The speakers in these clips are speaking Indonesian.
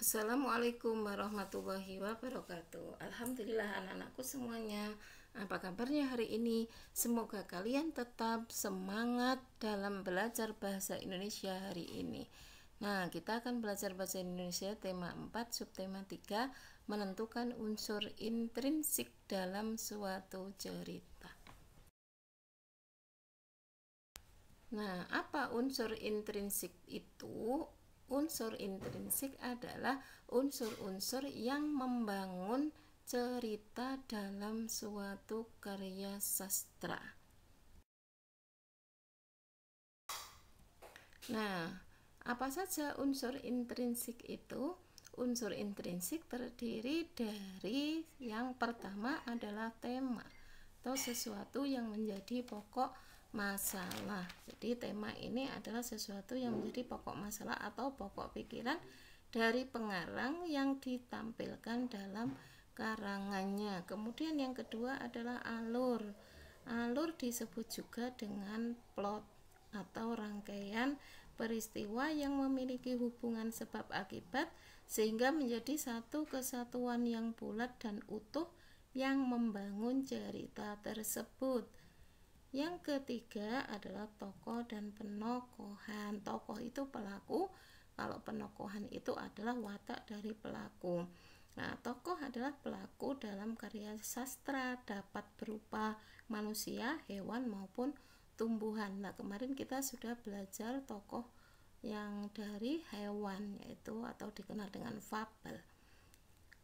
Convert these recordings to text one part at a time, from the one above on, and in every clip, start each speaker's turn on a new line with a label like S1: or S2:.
S1: Assalamualaikum warahmatullahi wabarakatuh. Alhamdulillah anak-anakku semuanya. Apa kabarnya hari ini? Semoga kalian tetap semangat dalam belajar bahasa Indonesia hari ini. Nah, kita akan belajar bahasa Indonesia tema 4, subtema 3, menentukan unsur intrinsik dalam suatu cerita. Nah, apa unsur intrinsik itu? Unsur intrinsik adalah unsur-unsur yang membangun cerita dalam suatu karya sastra. Nah, apa saja unsur intrinsik itu? Unsur intrinsik terdiri dari yang pertama adalah tema atau sesuatu yang menjadi pokok masalah. Jadi tema ini adalah sesuatu yang menjadi pokok masalah atau pokok pikiran dari pengarang yang ditampilkan dalam karangannya. Kemudian yang kedua adalah alur. Alur disebut juga dengan plot atau rangkaian peristiwa yang memiliki hubungan sebab akibat sehingga menjadi satu kesatuan yang bulat dan utuh yang membangun cerita tersebut. Yang ketiga adalah tokoh dan penokohan. Tokoh itu pelaku, kalau penokohan itu adalah watak dari pelaku. Nah, tokoh adalah pelaku dalam karya sastra, dapat berupa manusia, hewan maupun tumbuhan. Nah, kemarin kita sudah belajar tokoh yang dari hewan, yaitu atau dikenal dengan fabel.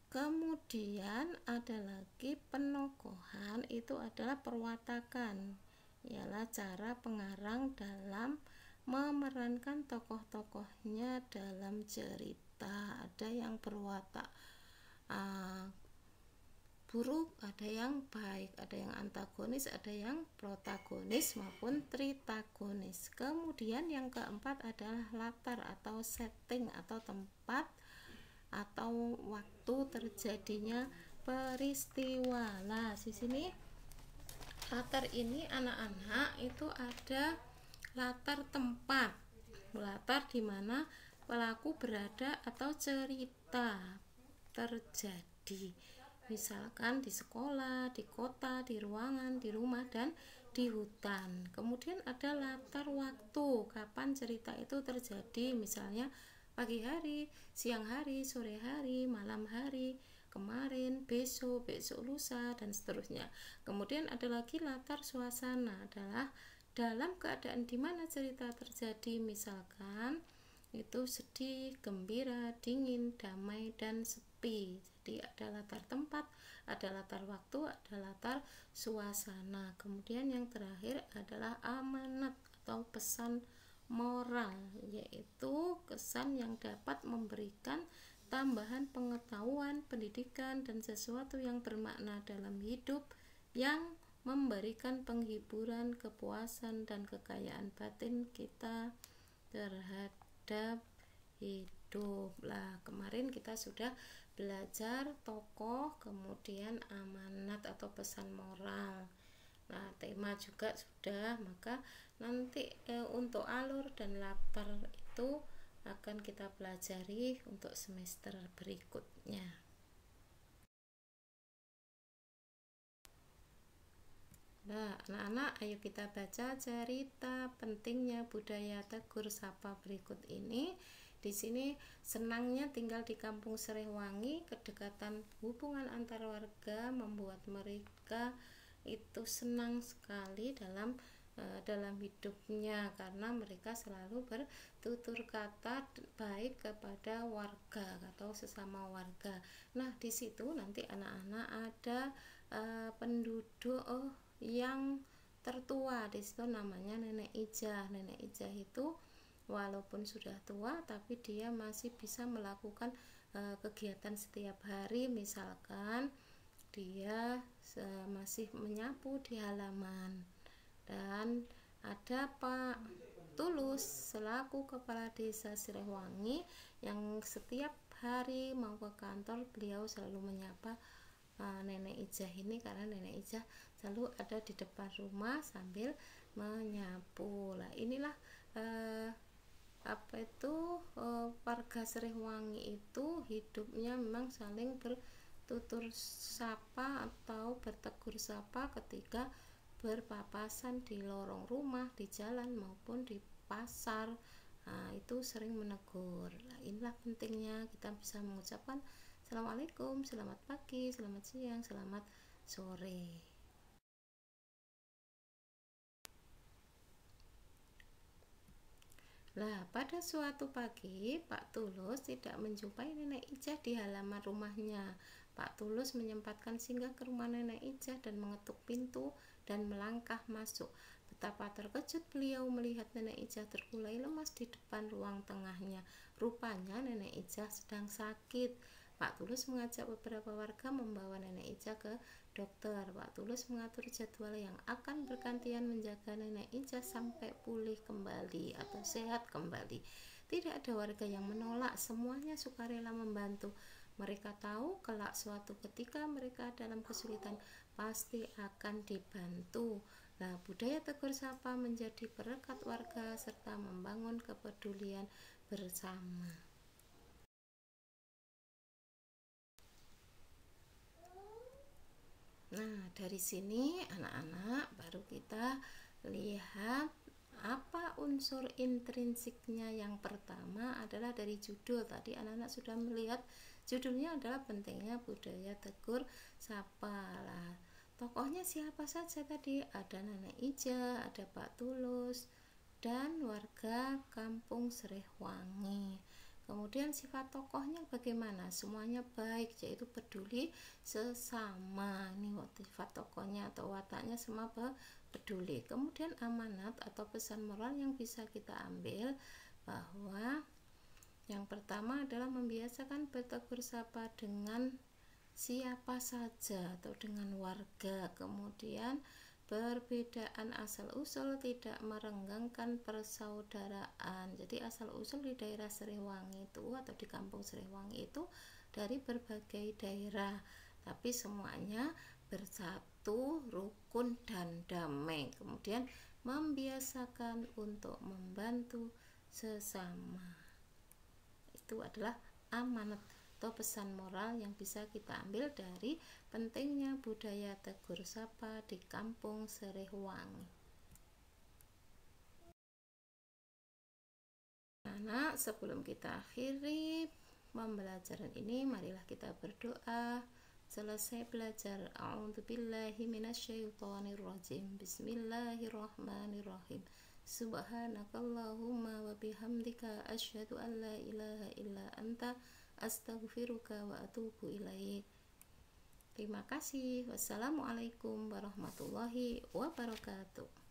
S1: Kemudian ada lagi penokohan, itu adalah perwatakan, ialah cara pengarang dalam memerankan tokoh-tokohnya dalam cerita. Ada yang berwatak buruk, ada yang baik, ada yang antagonis, ada yang protagonis maupun tritagonis. Kemudian yang keempat adalah latar atau setting atau tempat atau waktu terjadinya peristiwa. Nah, di sini latar ini anak-anak itu ada latar tempat, latar di mana pelaku berada atau cerita terjadi. Misalkan di sekolah, di kota, di ruangan, di rumah, dan di hutan. Kemudian ada latar waktu, kapan cerita itu terjadi, misalnya pagi hari, siang hari, sore hari, malam hari, kemarin, besok, besok lusa, dan seterusnya. Kemudian ada lagi latar suasana, adalah dalam keadaan di mana cerita terjadi, misalkan itu sedih, gembira, dingin, damai, dan sepi. Jadi ada latar tempat, ada latar waktu, ada latar suasana. Kemudian yang terakhir adalah amanat atau pesan moral, yaitu kesan yang dapat memberikan tambahan pengetahuan, pendidikan, dan sesuatu yang bermakna dalam hidup yang memberikan penghiburan, kepuasan, dan kekayaan batin kita terhadap hidup. Lah, kemarin kita sudah belajar tokoh, kemudian amanat atau pesan moral. Nah, tema juga sudah, maka nanti untuk alur dan latar itu akan kita pelajari untuk semester berikutnya. Nah, anak-anak, ayo kita baca cerita pentingnya budaya Tegur Sapa berikut ini. Di sini senangnya tinggal di Kampung Srihwangi, kedekatan hubungan antar warga membuat mereka itu senang sekali dalam hidupnya karena mereka selalu bertutur kata baik kepada warga atau sesama warga. Nah, di situ nanti anak-anak ada penduduk yang tertua. Di situ namanya Nenek Ijah. Nenek Ijah itu walaupun sudah tua tapi dia masih bisa melakukan kegiatan setiap hari, misalkan dia masih menyapu di halaman. Dan ada Pak Tulus selaku kepala desa Srihwangi yang setiap hari mau ke kantor beliau selalu menyapa Nenek Ijah ini karena Nenek Ijah selalu ada di depan rumah sambil menyapu. Lah, inilah warga Sriwangi itu hidupnya memang saling bertutur sapa atau bertegur sapa ketika berpapasan di lorong rumah, di jalan maupun di pasar. Nah, itu sering menegur. Nah, inilah pentingnya kita bisa mengucapkan Assalamualaikum, selamat pagi, selamat siang, selamat sore. Nah, pada suatu pagi, Pak Tulus tidak menjumpai Nenek Ijah di halaman rumahnya. Pak Tulus menyempatkan singgah ke rumah Nenek Ijah dan mengetuk pintu dan melangkah masuk. Betapa terkejut beliau melihat Nenek Ijah terkulai lemas di depan ruang tengahnya. Rupanya Nenek Ijah sedang sakit. Pak Tulus mengajak beberapa warga membawa Nenek Ijah ke dokter. Pak Tulus mengatur jadwal yang akan bergantian menjaga Nenek Ijah sampai pulih kembali atau sehat kembali. Tidak ada warga yang menolak, semuanya sukarela membantu. Mereka tahu kelak suatu ketika mereka dalam kesulitan pasti akan dibantu. Nah, budaya tegur sapa menjadi perekat warga serta membangun kepedulian bersama. Nah, dari sini anak-anak baru kita lihat apa unsur intrinsiknya. Yang pertama adalah dari judul. Tadi anak-anak sudah melihat judulnya adalah pentingnya budaya tegur sapa. Lah, tokohnya siapa saja tadi? Ada Nenek Ijah, ada Pak Tulus, dan warga kampung Sriwangi. Kemudian sifat tokohnya bagaimana? Semuanya baik, yaitu peduli sesama. Ini sifat tokohnya atau wataknya semua peduli. Kemudian amanat atau pesan moral yang bisa kita ambil bahwa yang pertama adalah membiasakan bertegur sapa dengan siapa saja atau dengan warga. Kemudian perbedaan asal-usul tidak merenggangkan persaudaraan. Jadi asal-usul di daerah Sriwangi itu atau di kampung Sriwangi itu dari berbagai daerah, tapi semuanya bersatu, rukun, dan damai. Kemudian membiasakan untuk membantu sesama. Itu adalah amanat atau pesan moral yang bisa kita ambil dari pentingnya budaya tegur sapa di kampung Sriwangi. Anak, sebelum kita akhiri pembelajaran ini, marilah kita berdoa. Selesai belajar, a'udzubillahi minasyaitonirrajim. Bismillahirrahmanirrahim. Subhanakallahumma wa bihamdika asyhadu an la ilaha illa anta astaghfiruka wa atubu ilaik. Terima kasih. Wassalamualaikum warahmatullahi wabarakatuh.